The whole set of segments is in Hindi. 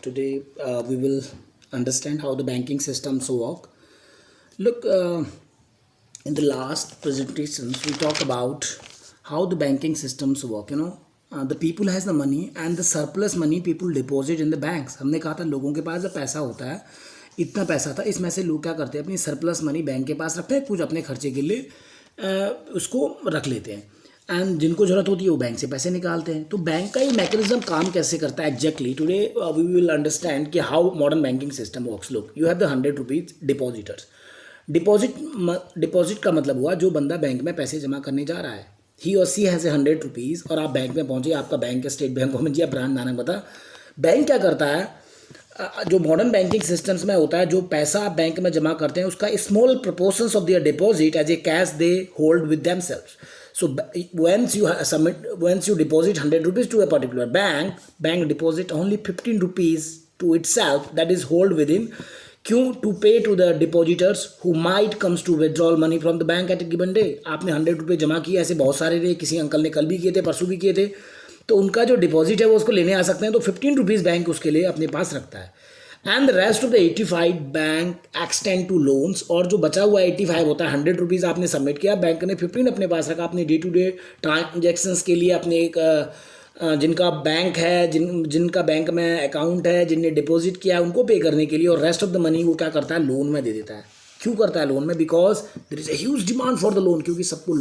Today we will understand how the banking systems work. Look, in the last presentations we talked about how the banking systems work. The people has the money and the surplus money people deposit in the banks. हमने कहा था लोगों के पास जब पैसा होता है, इतना पैसा था, इसमें से लोग क्या करते हैं, अपनी सरप्लस मनी बैंक के पास रखते हैं, कुछ अपने खर्चे के लिए उसको रख लेते हैं, एंड जिनको जरूरत होती है वो बैंक से पैसे निकालते हैं. तो बैंक का ये मैकेनिज्म काम कैसे करता है exactly today we will understand कि how modern banking system works. Look, you have the 100 rupees depositors. Deposit का मतलब हुआ जो बंदा बैंक में पैसे जमा करने जा रहा है, ही और सी हैज़ 100 रुपीज़, और आप बैंक में पहुंचे, आपका bank state bank of India branch Nanak बता. बैंक क्या करता है, जो मॉडर्न बैंकिंग सिस्टम्स में होता है, जो पैसा आप बैंक में जमा करते हैं उसका small proportions of their deposit as a cash they hold with themselves. So once you deposit 100 rupees to a particular bank deposit only 15 rupees to itself, that is hold within क्यों, to pay to the depositors who might comes to withdrawal money from the bank at a given day. आपने 100 रुपये जमा किए, ऐसे बहुत सारे रहे, किसी अंकल ने कल भी किए थे, परसों भी किए थे, तो उनका जो डिपॉजिट है वो उसको लेने आ सकते हैं, तो 15 रुपीज़ बैंक उसके लिए अपने पास रखता है. And the rest of the 85 bank extend to loans, और जो बचा हुआ 85 होता है, 100 रुपीज़ आपने सबमिट किया, बैंक ने 15 अपने पास रखा अपने डे टू डे ट्रांजेक्शन्स के लिए, अपने एक जिनका बैंक है, जिनका बैंक में अकाउंट है, जिनने डिपॉजिट किया उनको पे करने के लिए, और रेस्ट ऑफ द मनी वो क्या करता है, लोन में दे देता है. क्यों करता है लोन में? Because there is a huge demand for the loan. क्योंकि सबको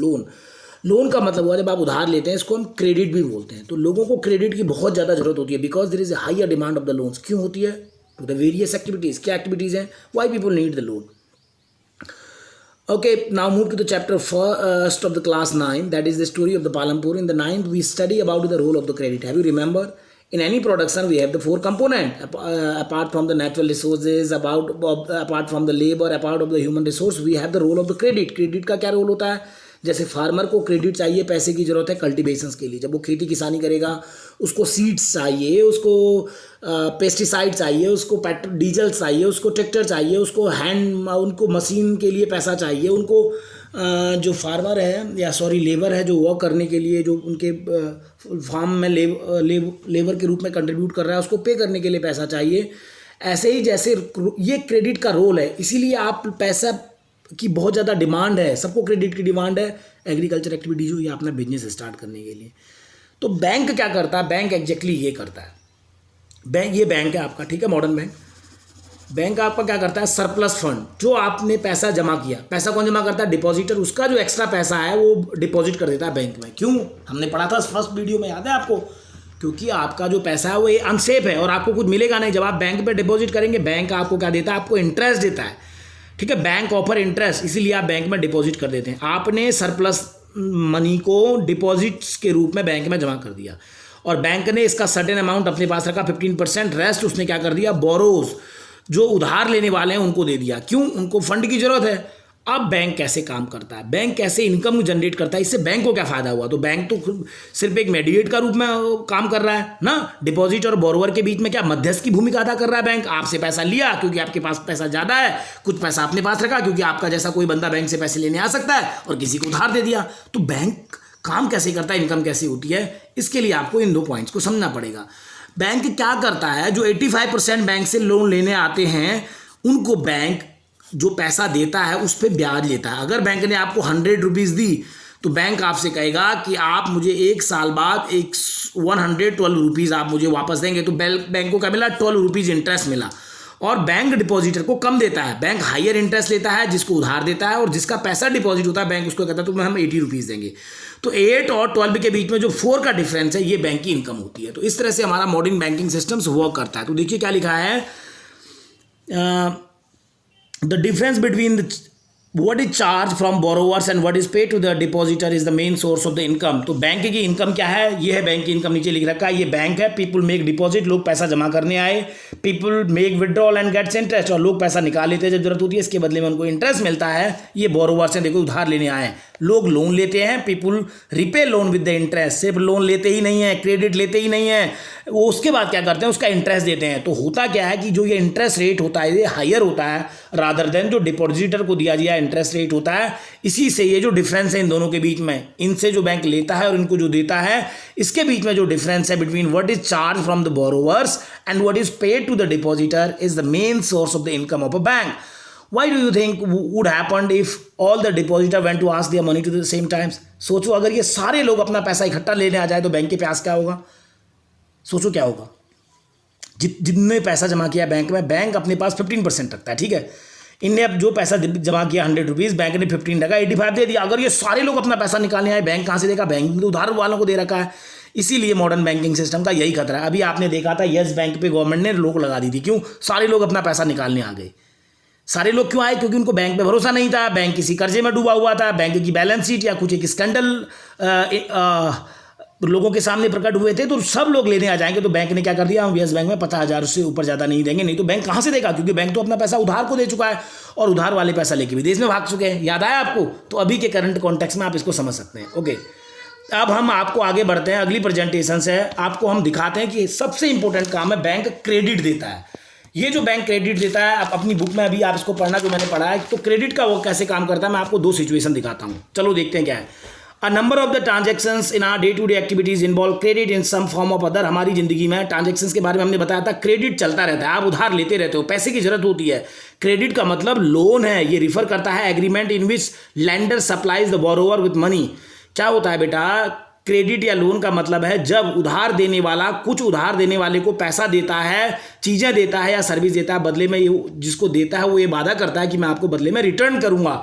लोन का मतलब हुआ जब आप उधार लेते हैं, इसको हम क्रेडिट भी बोलते हैं, तो लोगों को क्रेडिट की बहुत ज़्यादा जरूरत होती है, because there is a higher demand of the loans. क्यों होती है? To the various activities. क्या एक्टिविटीज़ हैं? Why people need the loan. Okay, now move to the chapter first of the class 9, that is the story of the Palampur. In the 9th, we study about the role of the credit. Have you remember? In any production, we have the 4 component. Apart from the natural resources, apart from the labor, apart of the human resource, we have the role of the credit. Credit का क्या रोल होता है? जैसे फार्मर को क्रेडिट चाहिए, पैसे की ज़रूरत है कल्टीवेशंस के लिए, जब वो खेती किसानी करेगा उसको सीड्स चाहिए, उसको पेस्टिसाइड चाहिए, उसको पेट्रोल डीजल चाहिए, उसको ट्रैक्टर चाहिए, उनको मशीन के लिए पैसा चाहिए, उनको जो फार्मर है या लेबर है जो वर्क करने के लिए, जो उनके फार्म में लेबर के रूप में कंट्रीब्यूट कर रहा है, उसको पे करने के लिए पैसा चाहिए. ऐसे ही जैसे ये क्रेडिट का रोल है, इसीलिए आप पैसा की बहुत ज़्यादा डिमांड है, सबको क्रेडिट की डिमांड है एग्रीकल्चर एक्टिविटीज हो या अपना बिजनेस स्टार्ट करने के लिए. तो बैंक क्या करता है? बैंक एग्जैक्टली ये करता है. ये बैंक है आपका, ठीक है, मॉडर्न बैंक. बैंक आपका क्या करता है? सरप्लस फंड, जो आपने पैसा जमा किया, पैसा कौन जमा करता है? डिपॉजिटर. उसका जो एक्स्ट्रा पैसा है वो डिपॉजिट कर देता है बैंक में. क्यों? हमने पढ़ा था फर्स्ट वीडियो में, याद है आपको? क्योंकि आपका जो पैसा है वो अनसेफ है और आपको कुछ मिलेगा नहीं. जब आप बैंक पे डिपॉजिट करेंगे, बैंक आपको क्या देता है? आपको इंटरेस्ट देता है, ठीक है. बैंक ऑफर इंटरेस्ट, इसीलिए आप बैंक में डिपॉजिट कर देते हैं. आपने सरप्लस मनी को डिपॉजिट्स के रूप में बैंक में जमा कर दिया, और बैंक ने इसका सर्टेन अमाउंट अपने पास रखा, 15%. रेस्ट उसने क्या कर दिया? बोरोज, जो उधार लेने वाले हैं उनको दे दिया. क्यों? उनको फंड की जरूरत है. अब बैंक कैसे काम करता है? बैंक कैसे इनकम जनरेट करता है? इससे बैंक को क्या फ़ायदा हुआ? तो बैंक तो सिर्फ एक मेडिएट का रूप में काम कर रहा है ना. डिपॉजिट और बोरोवर के बीच में क्या मध्यस्थ की भूमिका अदा कर रहा है बैंक. आपसे पैसा लिया क्योंकि आपके पास पैसा ज़्यादा है, कुछ पैसा अपने पास रखा क्योंकि आपका जैसा कोई बंदा बैंक से पैसे लेने आ सकता है, और किसी को उधार दे दिया. तो बैंक काम कैसे करता है, इनकम कैसे होती है, इसके लिए आपको इन 2 पॉइंट्स को समझना पड़ेगा. बैंक क्या करता है? जो 85% बैंक से लोन लेने आते हैं उनको बैंक जो पैसा देता है उस पर ब्याज लेता है. अगर बैंक ने आपको 100 रुपीज़ दी तो बैंक आपसे कहेगा कि आप मुझे 1 साल बाद 112 रुपीज़ आप मुझे वापस देंगे. तो बैंक को क्या मिला? 12 रुपीज़ इंटरेस्ट मिला. और बैंक डिपॉजिटर को कम देता है. बैंक हायर इंटरेस्ट लेता है जिसको उधार देता है, और जिसका पैसा डिपॉजिट होता है बैंक उसको कहता है तो हम 80 रुपीज़ देंगे. तो 8 और 12 के बीच में जो 4 का डिफरेंस है, ये बैंक की इनकम होती है. तो इस तरह से हमारा मॉडर्न बैंकिंग सिस्टम्स वर्क करता है. तो देखिए क्या लिखा है, the difference between what is charged from borrowers and what is paid to the depositor is the main source of the income. तो बैंक की इनकम क्या है? ये है बैंक की इनकम. नीचे लिख रखा है ये बैंक है. पीपल मेक डिपॉजिट, लोग पैसा जमा करने आए. People make withdrawal and gets interest, और लोग पैसा निकाल लेते हैं जब जरूरत होती है, इसके बदले में उनको इंटरेस्ट मिलता है. ये बोरोवर्स हैं, देखो उधार लेने आए हैं, लोग लोन लेते हैं, people repay loan with the interest. सिर्फ लोन लेते ही नहीं है, क्रेडिट लेते ही नहीं है, वो उसके बाद क्या करते हैं, उसका इंटरेस्ट देते हैं। तो होता क्या है कि जो ये इंटरेस्ट रेट होता है ये हायर होता है रादर देन जो डिपॉजिटर को दिया गया इंटरेस्ट रेट होता है। इसी से ये जो डिफरेंस है इन दोनों के बीच में, इनसे जो बैंक लेता है और इनको जो देता है, इसके बीच में जो डिफरेंस है between what is charge from the borrowers and what is paid to the depositor is the main source of the income of a bank. Why do you think would happen if all the depositor went to ask their money to the same times? सोचो अगर ये सारे लोग अपना पैसा इकट्ठा लेने आ जाए तो बैंक के पास क्या होगा? सोचो क्या होगा। जितने पैसा जमा किया बैंक में, बैंक अपने पास 15% रखता है, ठीक है। इनने अब जो पैसा जमा किया 100 रुपीज़, बैंक ने 15 टका 85 दे दिया। अगर ये सारे लोग अपना पैसा निकालने आए, बैंक कहाँ से देगा? बैंक तो उधार वालों को दे रखा है। इसीलिए मॉडर्न बैंकिंग सिस्टम का यही खतरा है। अभी आपने देखा था येस बैंक पे गवर्नमेंट ने रोक लगा दी थी। क्यों? सारे लोग अपना पैसा निकालने आ गए। सारे लोग क्यों आए? क्योंकि उनको बैंक पे भरोसा नहीं था, बैंक किसी कर्जे में डूबा हुआ था, बैंक की बैलेंस शीट या कुछ एक स्कैंडल लोगों के सामने प्रकट हुए थे, तो सब लोग लेने आ जाएंगे। तो बैंक ने क्या कर दिया, हम येस बैंक में 50,000 से ऊपर ज़्यादा नहीं देंगे। नहीं तो बैंक कहाँ से देगा? क्योंकि बैंक तो अपना पैसा उधार को दे चुका है और उधार वाले पैसा लेके विदेश में भाग चुके हैं। याद आया आपको? तो अभी के करंट कॉन्टेक्स्ट में आप इसको समझ सकते हैं। ओके, अब हम आपको आगे बढ़ते हैं। अगली प्रेजेंटेशन से आपको हम दिखाते हैं कि सबसे इंपॉर्टेंट काम है, बैंक क्रेडिट देता है। ये जो बैंक क्रेडिट देता है, आप अपनी बुक में अभी आप इसको पढ़ना, जो मैंने पढ़ा है, तो क्रेडिट का वो कैसे काम करता है मैं आपको 2 सिचुएशन दिखाता हूँ। चलो देखते हैं क्या है। A number of the transactions in our day to day activities involve credit in some form of other. हमारी जिंदगी में ट्रांजेक्शंस के बारे में हमने बताया था, क्रेडिट चलता रहता है, आप उधार लेते रहते हो, पैसे की जरूरत होती है। क्रेडिट का मतलब लोन है, ये रिफर करता है agreement in which lender supplies the borrower with money. क्या होता है बेटा? क्रेडिट या लोन का मतलब है जब उधार देने वाला कुछ उधार देने वाले को पैसा देता है, चीज़ें देता है या सर्विस देता है, बदले में ये जिसको देता है वो ये वादा करता है कि मैं आपको बदले में रिटर्न करूंगा।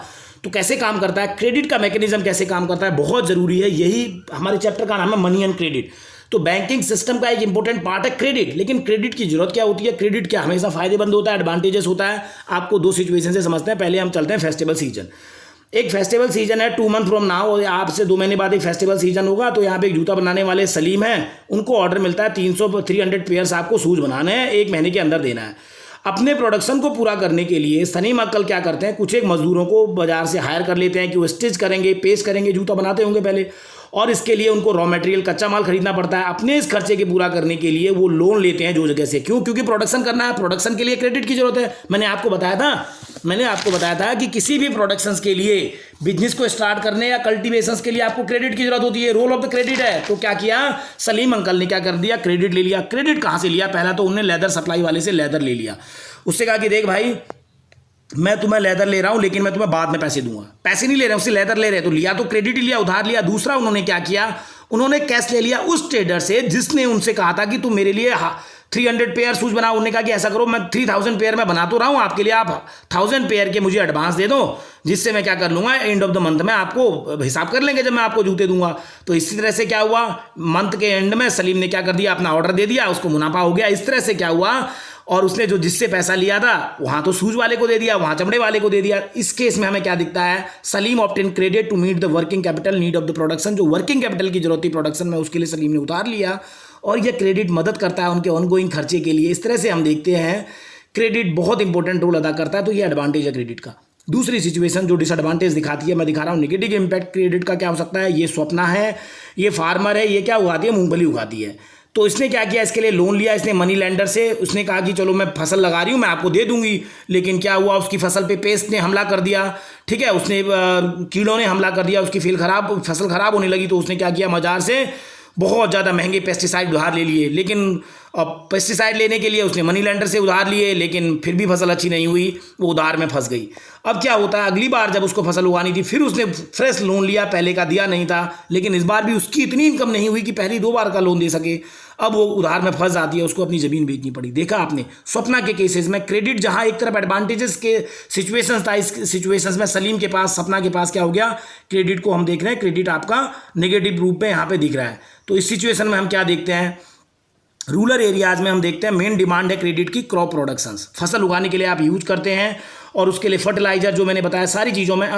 तो कैसे काम करता है क्रेडिट का मैकेनिज्म, कैसे काम करता है, बहुत ज़रूरी है। यही हमारे चैप्टर का नाम है मनी एंड क्रेडिट। तो बैंकिंग सिस्टम का एक इंपॉर्टेंट पार्ट है क्रेडिट। लेकिन क्रेडिट की जरूरत क्या होती है? क्रेडिट क्या हमेशा फायदेमंद होता है, एडवांटेजेस होता है? आपको 2 सिचुएशन से समझते हैं। पहले हम चलते हैं फेस्टिवल सीजन। एक फेस्टिवल सीजन है 2 मंथ फ्रॉम नाउ, आपसे 2 महीने बाद एक फेस्टिवल सीजन होगा। तो यहाँ पे एक जूता बनाने वाले सलीम हैं, उनको ऑर्डर मिलता है 300 पेयर्स आपको शूज बनाने हैं, 1 महीने के अंदर देना है। अपने प्रोडक्शन को पूरा करने के लिए सलीम अंकल क्या करते हैं, कुछ एक मजदूरों को बाजार से हायर कर लेते हैं कि वो स्टिच करेंगे, पेस्ट करेंगे, जूता बनाते होंगे पहले, और इसके लिए उनको रॉ मटेरियल कच्चा माल खरीदना पड़ता है। अपने इस खर्चे के पूरा करने के लिए वो लोन लेते हैं जो जगह से। क्यों? क्योंकि प्रोडक्शन करना है, प्रोडक्शन के लिए क्रेडिट की जरूरत है। मैंने आपको बताया था कि किसी भी प्रोडक्शंस के लिए, बिजनेस को स्टार्ट करने या कल्टीवेशंस के लिए आपको क्रेडिट की जरूरत होती है। रोल ऑफ द क्रेडिट है। तो क्या किया सलीम अंकल ने? क्या कर दिया? क्रेडिट ले लिया। क्रेडिट कहाँ से लिया? पहला तो उन्होंने लेदर सप्लाई वाले से लेदर ले लिया। उससे कहा कि देख भाई, मैं तुम्हें लेदर ले रहा हूं लेकिन मैं तुम्हें बाद में पैसे दूंगा। पैसे नहीं ले रहे, उससे लेदर ले रहे। तो लिया तो क्रेडिट ही लिया, उधार लिया। दूसरा उन्होंने क्या किया, उन्होंने कैश ले लिया उस ट्रेडर से जिसने उनसे कहा था कि तुम मेरे लिए 300 पेयर शूज बनाओ। उन्होंने कहा कि ऐसा करो, मैं 3000 पेयर में बना तो रहा हूँ आपके लिए, आप 1000 पेयर के मुझे एडवांस दे दो, जिससे मैं क्या कर लूँगा, एंड ऑफ द मंथ में आपको हिसाब कर लेंगे जब मैं आपको जूते दूंगा। तो इसी तरह से क्या हुआ, मंथ के एंड में सलीम ने क्या कर दिया, अपना ऑर्डर दे दिया, उसको मुनाफा हो गया। इस तरह से क्या हुआ, और उसने जो जिससे पैसा लिया था वहाँ तो शूज वाले को दे दिया, वहाँ चमड़े वाले को दे दिया। इस केस में हमें क्या दिखता है, Salim obtain credit to meet the working capital need of the production. जो वर्किंग कैपिटल की जरूरत थी प्रोडक्शन में, उसके लिए सलीम ने उतार लिया, और यह क्रेडिट मदद करता है उनके ऑनगोइंग खर्चे के लिए। इस तरह से हम देखते हैं क्रेडिट बहुत इंपॉर्टेंट रोल अदा करता है। तो ये एडवांटेज है क्रेडिट का। दूसरी सिचुएशन जो डिसएडवांटेज दिखाती है, मैं दिखा रहा हूँ नेगेटिव इंपैक्ट क्रेडिट का क्या हो सकता है। ये स्वप्ना है, ये फार्मर है, ये क्या उगाती है, मूंगफली उगाती है। तो इसने क्या किया, इसके लिए लोन लिया इसने मनी लैंडर से। उसने कहा कि चलो मैं फसल लगा रही हूँ, मैं आपको दे दूंगी। लेकिन क्या हुआ, उसकी फसल पे पेस्ट ने हमला कर दिया, ठीक है, उसने कीड़ों ने हमला कर दिया, उसकी फसल खराब होने लगी। तो उसने क्या किया, बाजार से बहुत ज़्यादा महंगे पेस्टिसाइड उधार ले लिए। लेकिन पेस्टिसाइड लेने के लिए उसने मनी लैंडर से उधार लिए, लेकिन फिर भी फसल अच्छी नहीं हुई, वो उधार में फंस गई। अब क्या होता है, अगली बार जब उसको फसल उगानी थी, फिर उसने फ्रेश लोन लिया, पहले का दिया नहीं था, लेकिन इस बार भी उसकी इतनी इनकम नहीं हुई कि पहली 2 बार का लोन दे सके। अब वो उधार में फंस जाती है, उसको अपनी ज़मीन बेचनी पड़ी। देखा आपने स्वप्ना के केसेस में क्रेडिट जहाँ एक तरफ एडवांटेजेस के सिचुएशंस था, इस सिचुएशंस में सलीम के पास, सपना के पास क्या हो गया, क्रेडिट को हम देख रहे हैं, क्रेडिट आपका नेगेटिव रूप में यहाँ पे दिख रहा है। तो इस सिचुएशन में हम क्या देखते हैं, रूरल एरियाज में हम देखते हैं मेन डिमांड है क्रेडिट की क्रॉप प्रोडक्शंस। फसल उगाने के लिए आप यूज करते हैं, और उसके लिए फर्टिलाइजर जो मैंने बताया, सारी चीज़ों में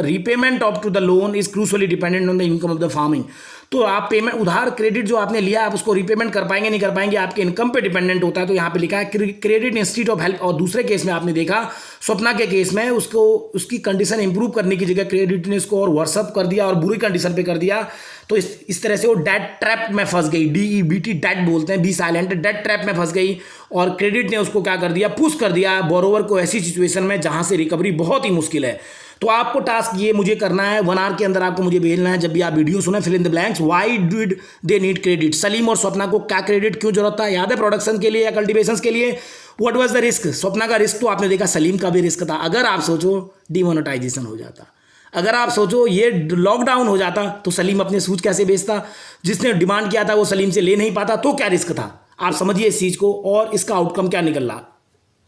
repayment of to the loan is crucially dependent on the income of the farming. तो आप पेमेंट, उधार क्रेडिट जो आपने लिया आप उसको रीपेमेंट कर पाएंगे नहीं कर पाएंगे, आपके इनकम पे डिपेंडेंट होता है। तो यहाँ पे लिखा है क्रेडिट इंस्टीट्यूट ऑफ हेल्प। और दूसरे केस में आपने देखा स्वप्ना के केस में उसको उसकी कंडीशन इंप्रूव करने की जगह क्रेडिट ने उसको और वर्सअप कर दिया और बुरी कंडीशन पे कर दिया। तो इस तरह से वो डेट ट्रैप में फंस गई, DEBT डेट बोलते हैं, बी साइलेंट, डेट ट्रैप में फंस गई। और क्रेडिट ने उसको क्या कर दिया, पुश कर दिया बोरोवर को ऐसी सिचुएशन में जहां से रिकवरी बहुत ही मुश्किल है। तो आपको टास्क ये मुझे करना है, 1 आवर के अंदर आपको मुझे भेजना है, जब भी आप वीडियो सुने, fill in the blanks, why did they need credit. Salim और स्वप्ना को क्या क्रेडिट क्यों जरूरत था, याद है, प्रोडक्शन के लिए या कल्टीवेशन के लिए। What was the risk, Swapna का रिस्क तो आपने देखा, सलीम का भी रिस्क था। अगर आप सोचो डिमोनेटाइजेशन हो जाता, अगर आप सोचो ये लॉकडाउन हो जाता, तो सलीम अपने सूज कैसे बेचता, जिसने डिमांड किया था वो सलीम से ले नहीं पाता, तो क्या रिस्क था। आप समझिए इस चीज़ को और इसका आउटकम क्या निकल रहा,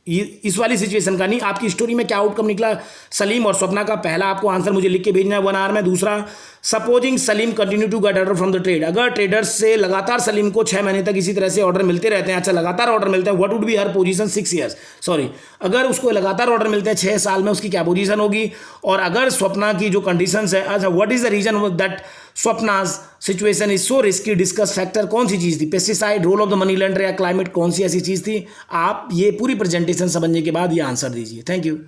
इस वाली सिचुएशन का नहीं, आपकी स्टोरी में क्या आउटकम निकला सलीम और स्वप्ना का। पहला आपको आंसर मुझे लिख के भेजना है 1 आवर में। दूसरा, supposing Salim continue to get order from the trade, अगर ट्रेडर्स से लगातार सलीम को 6 महीने तक इसी तरह से ऑर्डर मिलते रहते हैं, अच्छा लगातार ऑर्डर मिलते हैं, what would be her position 6 years, sorry, अगर उसको लगातार ऑर्डर मिलते हैं 6 साल में, उसकी क्या पोजीशन होगी। और अगर स्वप्ना की जो कंडीशंस है, अच्छा what is the reason that Swapna's situation is so risky, discuss factor कौन सी चीज़ थी, pesticide, role of the money lender या क्लाइमेट, कौन सी ऐसी चीज़ थी। आप ये पूरी प्रेजेंटेशन समझने के बाद ये आंसर दीजिए। Thank you.